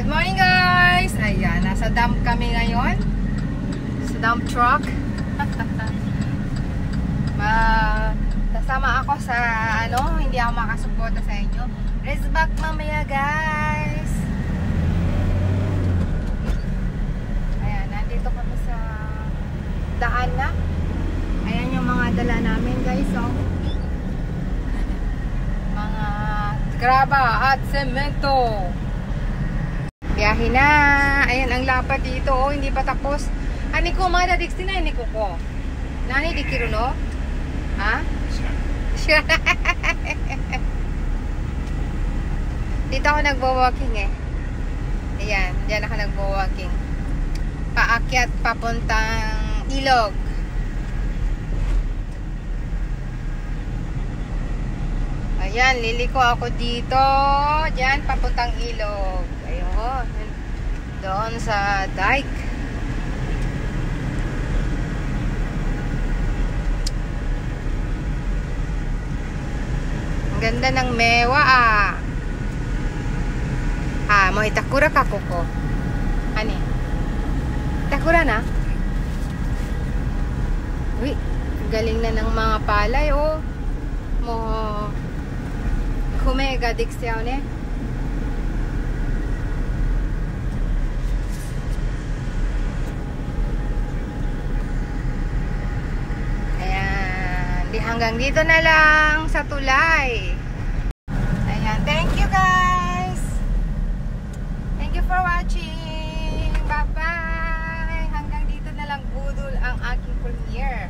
Good morning guys! Ayan, nasa dump kami ngayon. Sa dump truck. Nasama ako sa hindi ako makasuporta sa inyo. Race back mamaya guys. Ayan, nandito kami sa daan na. Ayan yung mga dala namin guys. So, mga graba at semento. Biyahe na. Ayan ang lapad dito. Oh, hindi pa tapos. Ani ko mada diksi na ini ko ko. Nani dikiru no? Ha? Dito ako nagwo-walking eh. Ayan, diyan ako nagwo-walking. Paakyat papuntang ilog. Ayan, liliko ako dito. Diyan papuntang ilog. Ayun. Doon sa dike. Ang ganda ng mewa ah. Mo itakura ka koko. Ani? Itakura na? Uy, galing na ng mga palay oh. Mo kumega diksi yaw ne. Hanggang dito na lang sa tulay. Ayan, thank you guys. Thank you for watching. Bye bye. Hanggang dito na lang budol ang aking premiere.